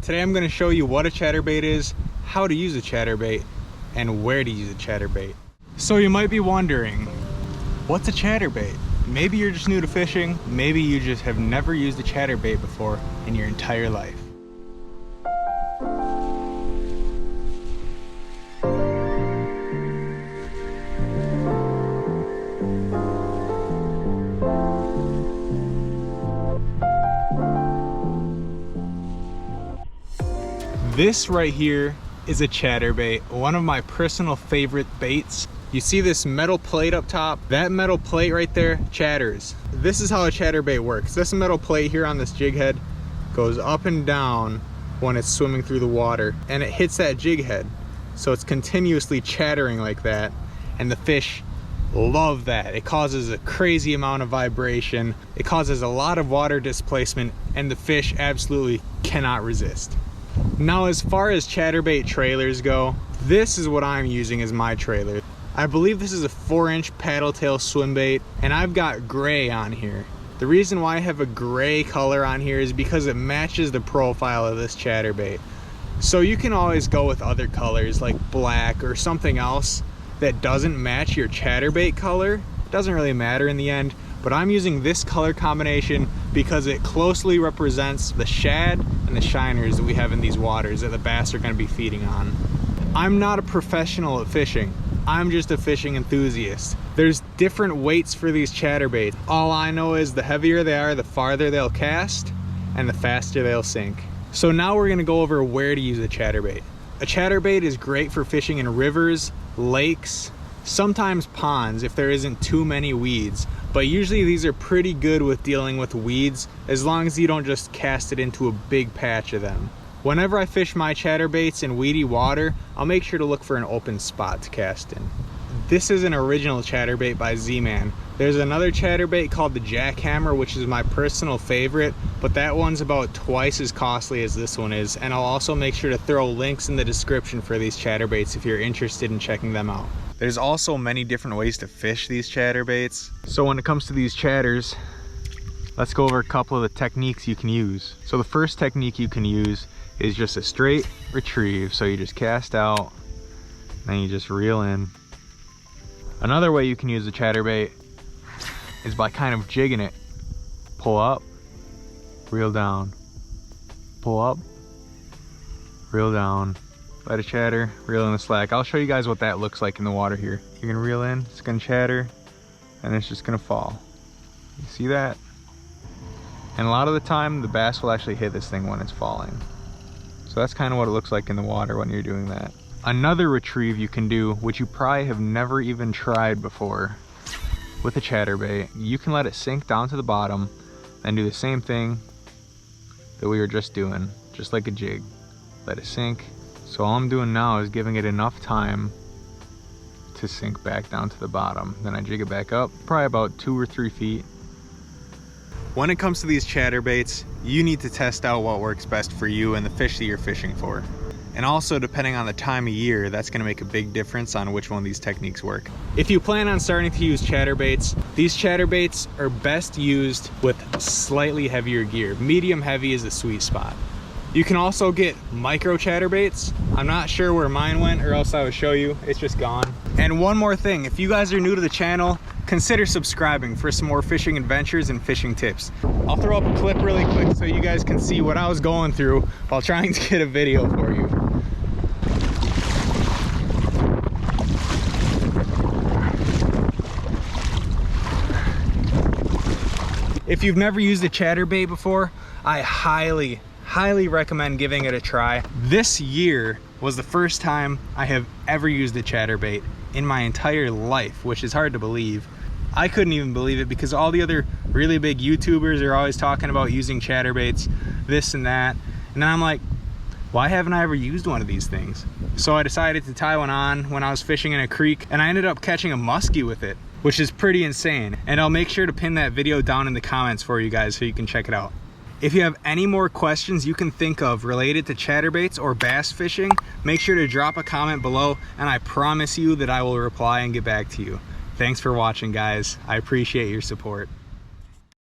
Today I'm going to show you what a chatterbait is, how to use a chatterbait, and where to use a chatterbait. So you might be wondering, what's a chatterbait? Maybe you're just new to fishing, maybe you just have never used a chatterbait before in your entire life. This right here is a chatterbait, one of my personal favorite baits. You see this metal plate up top? That metal plate right there chatters. This is how a chatterbait works. This metal plate here on this jig head goes up and down when it's swimming through the water, and it hits that jig head. So it's continuously chattering like that, and the fish love that. It causes a crazy amount of vibration. It causes a lot of water displacement, and the fish absolutely cannot resist. Now, as far as chatterbait trailers go, this is what I'm using as my trailer. I believe this is a 4-inch paddle tail swim bait, and I've got gray on here. The reason why I have a gray color on here is because it matches the profile of this chatterbait. So you can always go with other colors like black or something else that doesn't match your chatterbait color. It doesn't really matter in the end, but I'm using this color combination because it closely represents the shad and the shiners that we have in these waters that the bass are going to be feeding on. I'm not a professional at fishing. I'm just a fishing enthusiast. There's different weights for these chatterbaits. All I know is the heavier they are, the farther they'll cast and the faster they'll sink. So now we're going to go over where to use a chatterbait. A chatterbait is great for fishing in rivers, lakes, sometimes ponds if there isn't too many weeds. But usually these are pretty good with dealing with weeds as long as you don't just cast it into a big patch of them. Whenever I fish my chatterbaits in weedy water, I'll make sure to look for an open spot to cast in. This is an original chatterbait by Z-Man. There's another chatterbait called the Jackhammer, which is my personal favorite, but that one's about twice as costly as this one is, and I'll also make sure to throw links in the description for these chatterbaits if you're interested in checking them out. There's also many different ways to fish these chatterbaits. So when it comes to these chatters, let's go over a couple of the techniques you can use. So the first technique you can use is just a straight retrieve. So you just cast out, then you just reel in. Another way you can use a chatterbait is by kind of jigging it. Pull up, reel down, pull up, reel down. Let it chatter, reel in the slack. I'll show you guys what that looks like in the water here. You're gonna reel in, it's gonna chatter, and it's just gonna fall. You see that? And a lot of the time, the bass will actually hit this thing when it's falling. So that's kind of what it looks like in the water when you're doing that. Another retrieve you can do, which you probably have never even tried before with a chatterbait, you can let it sink down to the bottom and do the same thing that we were just doing, just like a jig. Let it sink. So all I'm doing now is giving it enough time to sink back down to the bottom. Then I jig it back up, probably about 2 or 3 feet. When it comes to these chatterbaits, you need to test out what works best for you and the fish that you're fishing for. And also, depending on the time of year, that's gonna make a big difference on which one of these techniques work. If you plan on starting to use chatterbaits, these chatterbaits are best used with slightly heavier gear. Medium heavy is the sweet spot. You can also get micro chatterbaits. I'm not sure where mine went, or else I would show you. It's just gone. And one more thing, if you guys are new to the channel, consider subscribing for some more fishing adventures and fishing tips. I'll throw up a clip really quick so you guys can see what I was going through while trying to get a video for you. If you've never used a chatterbait before, I highly recommend giving it a try. This year was the first time I have ever used a chatterbait in my entire life, which is hard to believe. I couldn't even believe it because all the other really big YouTubers are always talking about using chatterbaits, this and that. And then I'm like, why haven't I ever used one of these things? So I decided to tie one on when I was fishing in a creek, and I ended up catching a muskie with it, which is pretty insane. And I'll make sure to pin that video down in the comments for you guys so you can check it out. If you have any more questions you can think of related to chatterbaits or bass fishing, make sure to drop a comment below, and I promise you that I will reply and get back to you. Thanks for watching, guys. I appreciate your support.